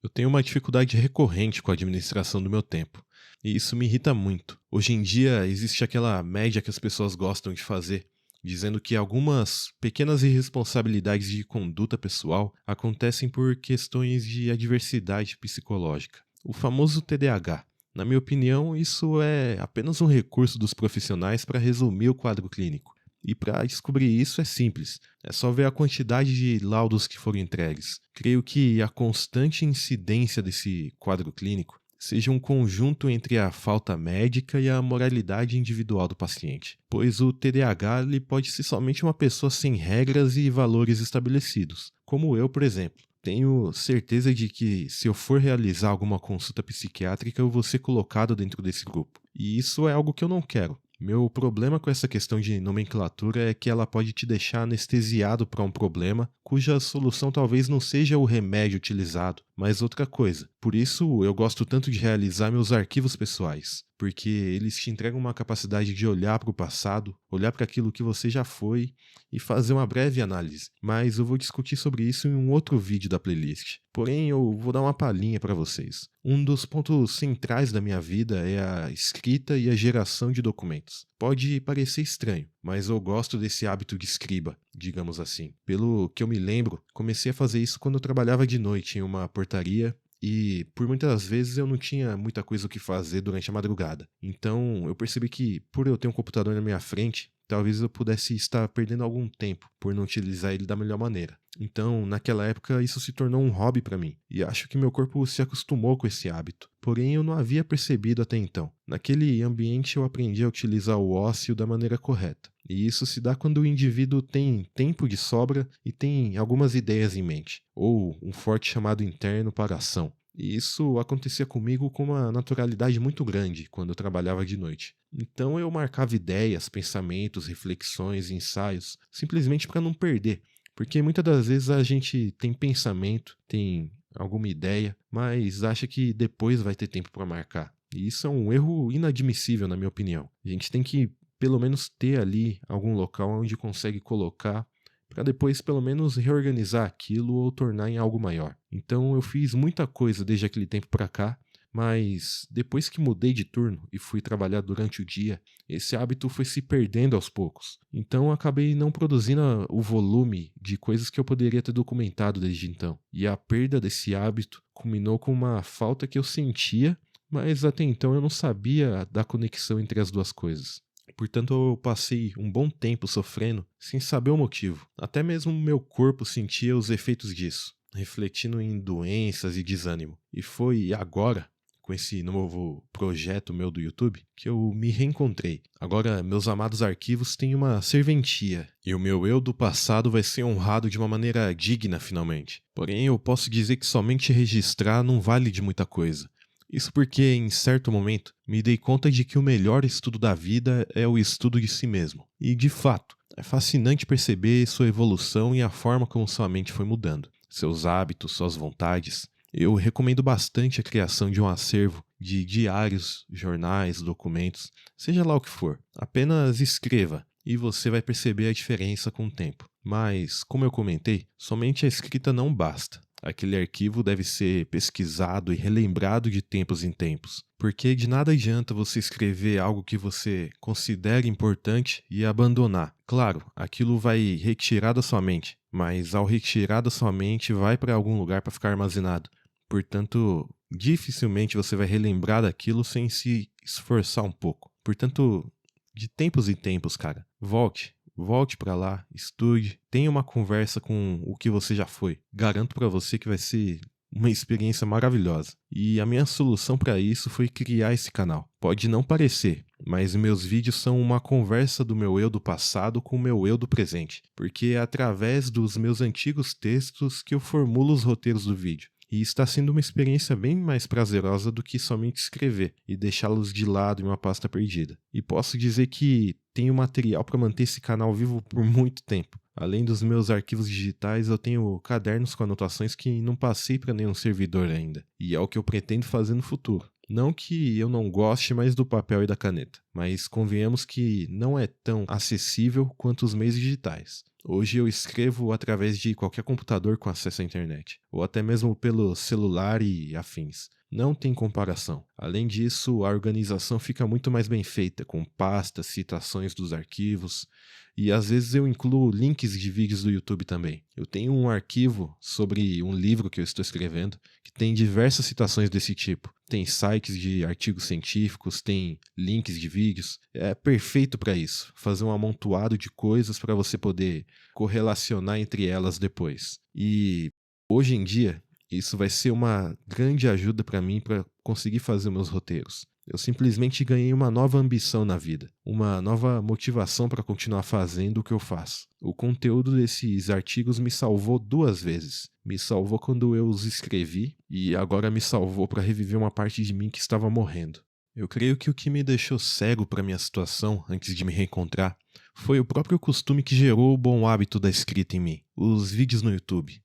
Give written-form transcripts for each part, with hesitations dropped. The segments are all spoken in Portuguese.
Eu tenho uma dificuldade recorrente com a administração do meu tempo, e isso me irrita muito. Hoje em dia existe aquela média que as pessoas gostam de fazer, dizendo que algumas pequenas irresponsabilidades de conduta pessoal acontecem por questões de adversidade psicológica. O famoso TDAH. Na minha opinião, isso é apenas um recurso dos profissionais para resumir o quadro clínico. E para descobrir isso é simples, é só ver a quantidade de laudos que foram entregues. Creio que a constante incidência desse quadro clínico seja um conjunto entre a falta médica e a moralidade individual do paciente, pois o TDAH ele pode ser somente uma pessoa sem regras e valores estabelecidos, como eu, por exemplo. Tenho certeza de que, se eu for realizar alguma consulta psiquiátrica, eu vou ser colocado dentro desse grupo. E isso é algo que eu não quero. Meu problema com essa questão de nomenclatura é que ela pode te deixar anestesiado para um problema cuja solução talvez não seja o remédio utilizado, mas outra coisa. Por isso eu gosto tanto de realizar meus arquivos pessoais, porque eles te entregam uma capacidade de olhar para o passado, olhar para aquilo que você já foi e fazer uma breve análise. Mas eu vou discutir sobre isso em um outro vídeo da playlist. Porém, eu vou dar uma palhinha para vocês. Um dos pontos centrais da minha vida é a escrita e a geração de documentos. Pode parecer estranho, mas eu gosto desse hábito de escriba, digamos assim. Pelo que eu me lembro, comecei a fazer isso quando eu trabalhava de noite em uma portaria e por muitas vezes eu não tinha muita coisa o que fazer durante a madrugada. Então eu percebi que, por eu ter um computador na minha frente, talvez eu pudesse estar perdendo algum tempo por não utilizar ele da melhor maneira. Então, naquela época, isso se tornou um hobby para mim, e acho que meu corpo se acostumou com esse hábito. Porém, eu não havia percebido até então. Naquele ambiente, eu aprendi a utilizar o ócio da maneira correta. E isso se dá quando o indivíduo tem tempo de sobra e tem algumas ideias em mente, ou um forte chamado interno para a ação. E isso acontecia comigo com uma naturalidade muito grande quando eu trabalhava de noite. Então eu marcava ideias, pensamentos, reflexões, ensaios, simplesmente para não perder. Porque muitas das vezes a gente tem pensamento, tem alguma ideia, mas acha que depois vai ter tempo para marcar. E isso é um erro inadmissível, na minha opinião. A gente tem que pelo menos ter ali algum local onde consegue colocar para depois pelo menos reorganizar aquilo ou tornar em algo maior. Então eu fiz muita coisa desde aquele tempo para cá, mas depois que mudei de turno e fui trabalhar durante o dia, esse hábito foi se perdendo aos poucos. Então eu acabei não produzindo o volume de coisas que eu poderia ter documentado desde então. E a perda desse hábito culminou com uma falta que eu sentia, mas até então eu não sabia da conexão entre as duas coisas. Portanto, eu passei um bom tempo sofrendo sem saber o motivo. Até mesmo meu corpo sentia os efeitos disso, refletindo em doenças e desânimo. E foi agora, com esse novo projeto meu do YouTube, que eu me reencontrei. Agora, meus amados arquivos têm uma serventia, e o meu eu do passado vai ser honrado de uma maneira digna finalmente. Porém, eu posso dizer que somente registrar não vale de muita coisa. Isso porque, em certo momento, me dei conta de que o melhor estudo da vida é o estudo de si mesmo. E, de fato, é fascinante perceber sua evolução e a forma como sua mente foi mudando. Seus hábitos, suas vontades. Eu recomendo bastante a criação de um acervo de diários, jornais, documentos, seja lá o que for. Apenas escreva e você vai perceber a diferença com o tempo. Mas, como eu comentei, somente a escrita não basta. Aquele arquivo deve ser pesquisado e relembrado de tempos em tempos, porque de nada adianta você escrever algo que você considera importante e abandonar. Claro, aquilo vai retirar da sua mente, mas ao retirar da sua mente vai para algum lugar para ficar armazenado. Portanto, dificilmente você vai relembrar daquilo sem se esforçar um pouco. Portanto, de tempos em tempos, cara, volte pra lá, estude, tenha uma conversa com o que você já foi. Garanto pra você que vai ser uma experiência maravilhosa. E a minha solução pra isso foi criar esse canal. Pode não parecer, mas meus vídeos são uma conversa do meu eu do passado com o meu eu do presente, porque é através dos meus antigos textos que eu formulo os roteiros do vídeo. E está sendo uma experiência bem mais prazerosa do que somente escrever e deixá-los de lado em uma pasta perdida. E posso dizer que tenho material para manter esse canal vivo por muito tempo. Além dos meus arquivos digitais, eu tenho cadernos com anotações que não passei para nenhum servidor ainda. E é o que eu pretendo fazer no futuro. Não que eu não goste mais do papel e da caneta, mas convenhamos que não é tão acessível quanto os meios digitais. Hoje eu escrevo através de qualquer computador com acesso à internet, ou até mesmo pelo celular e afins. Não tem comparação. Além disso, a organização fica muito mais bem feita, com pastas, citações dos arquivos, e às vezes eu incluo links de vídeos do YouTube também. Eu tenho um arquivo sobre um livro que eu estou escrevendo, que tem diversas citações desse tipo. Tem sites de artigos científicos, tem links de vídeos. É perfeito para isso, fazer um amontoado de coisas para você poder correlacionar entre elas depois. E hoje em dia, isso vai ser uma grande ajuda para mim para conseguir fazer meus roteiros. Eu simplesmente ganhei uma nova ambição na vida, uma nova motivação para continuar fazendo o que eu faço. O conteúdo desses artigos me salvou 2 vezes. Me salvou quando eu os escrevi e agora me salvou para reviver uma parte de mim que estava morrendo. Eu creio que o que me deixou cego para minha situação antes de me reencontrar foi o próprio costume que gerou o bom hábito da escrita em mim, os vídeos no YouTube.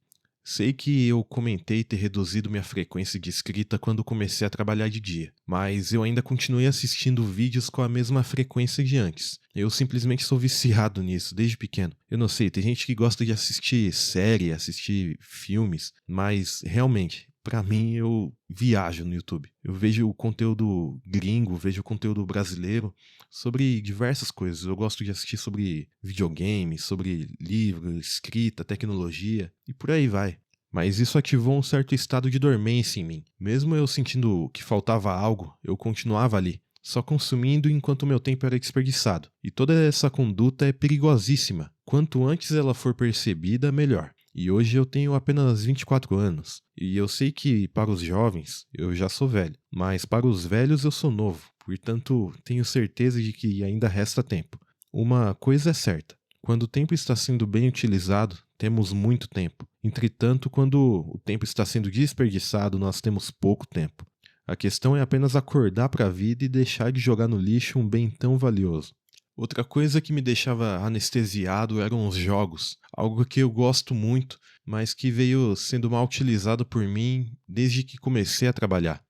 Sei que eu comentei ter reduzido minha frequência de escrita quando comecei a trabalhar de dia, mas eu ainda continuei assistindo vídeos com a mesma frequência de antes. Eu simplesmente sou viciado nisso desde pequeno. Eu não sei, tem gente que gosta de assistir série, assistir filmes, mas realmente, pra mim, eu viajo no YouTube. Eu vejo o conteúdo gringo, vejo o conteúdo brasileiro sobre diversas coisas. Eu gosto de assistir sobre videogame, sobre livro, escrita, tecnologia e por aí vai. Mas isso ativou um certo estado de dormência em mim. Mesmo eu sentindo que faltava algo, eu continuava ali, só consumindo enquanto meu tempo era desperdiçado. E toda essa conduta é perigosíssima. Quanto antes ela for percebida, melhor. E hoje eu tenho apenas 24 anos. E eu sei que para os jovens eu já sou velho, mas para os velhos eu sou novo. Portanto, tenho certeza de que ainda resta tempo. Uma coisa é certa: quando o tempo está sendo bem utilizado, temos muito tempo. Entretanto, quando o tempo está sendo desperdiçado, nós temos pouco tempo. A questão é apenas acordar para a vida e deixar de jogar no lixo um bem tão valioso. Outra coisa que me deixava anestesiado eram os jogos, algo que eu gosto muito, mas que veio sendo mal utilizado por mim desde que comecei a trabalhar.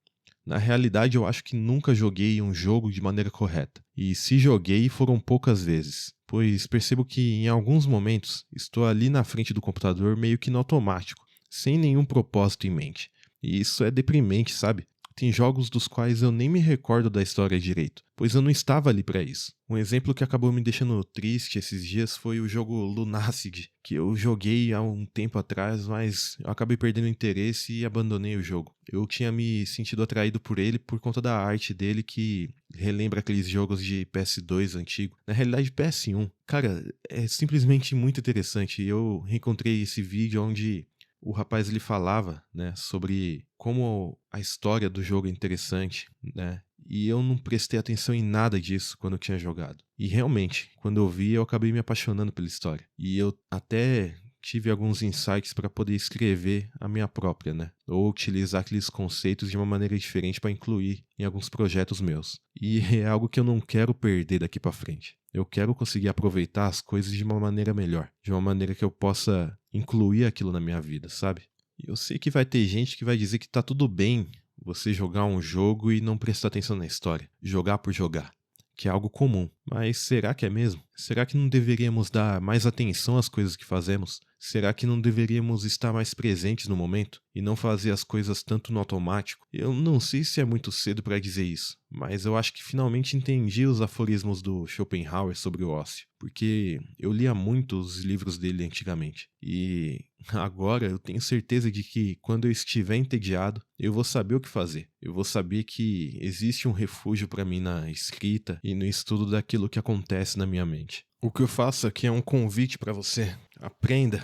Na realidade, eu acho que nunca joguei um jogo de maneira correta, e se joguei foram poucas vezes, pois percebo que em alguns momentos estou ali na frente do computador meio que no automático, sem nenhum propósito em mente. E isso é deprimente, sabe? Tem jogos dos quais eu nem me recordo da história direito, pois eu não estava ali para isso. Um exemplo que acabou me deixando triste esses dias foi o jogo Lunacid, que eu joguei há um tempo atrás, mas eu acabei perdendo interesse e abandonei o jogo. Eu tinha me sentido atraído por ele por conta da arte dele, que relembra aqueles jogos de PS2 antigo. Na realidade, PS1. Cara, é simplesmente muito interessante. Eu reencontrei esse vídeo onde o rapaz ele falava, né, sobre como a história do jogo é interessante, né? E eu não prestei atenção em nada disso quando eu tinha jogado. E realmente, quando eu vi, eu acabei me apaixonando pela história. E eu até tive alguns insights para poder escrever a minha própria, né? Ou utilizar aqueles conceitos de uma maneira diferente para incluir em alguns projetos meus. E é algo que eu não quero perder daqui para frente. Eu quero conseguir aproveitar as coisas de uma maneira melhor, de uma maneira que eu possa incluir aquilo na minha vida, sabe? E eu sei que vai ter gente que vai dizer que tá tudo bem você jogar um jogo e não prestar atenção na história, jogar por jogar, que é algo comum. Mas será que é mesmo? Será que não deveríamos dar mais atenção às coisas que fazemos? Será que não deveríamos estar mais presentes no momento e não fazer as coisas tanto no automático? Eu não sei se é muito cedo para dizer isso, mas eu acho que finalmente entendi os aforismos do Schopenhauer sobre o ócio, porque eu lia muito os livros dele antigamente e agora eu tenho certeza de que quando eu estiver entediado, eu vou saber o que fazer. Eu vou saber que existe um refúgio para mim na escrita e no estudo daquilo que acontece na minha mente. O que eu faço aqui é um convite para você. Aprenda.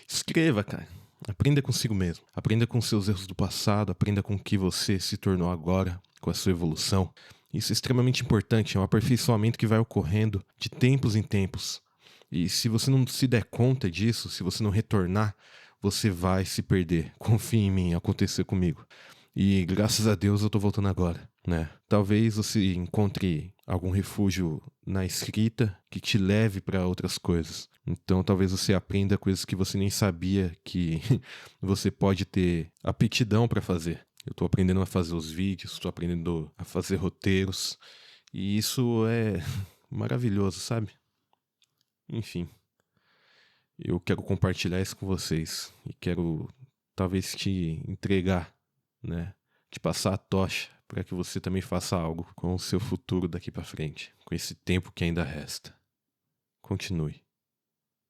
Escreva, cara. Aprenda consigo mesmo. Aprenda com seus erros do passado. Aprenda com o que você se tornou agora, com a sua evolução. Isso é extremamente importante. É um aperfeiçoamento que vai ocorrendo de tempos em tempos. E se você não se der conta disso, se você não retornar, você vai se perder. Confie em mim, aconteceu comigo. E graças a Deus eu tô voltando agora, né? Talvez você encontre algum refúgio na escrita que te leve para outras coisas. Então talvez você aprenda coisas que você nem sabia que você pode ter aptidão para fazer. Eu tô aprendendo a fazer os vídeos, tô aprendendo a fazer roteiros. E isso é maravilhoso, sabe? Enfim, eu quero compartilhar isso com vocês. E quero talvez te entregar, né? Te passar a tocha para que você também faça algo com o seu futuro daqui para frente, com esse tempo que ainda resta. Continue.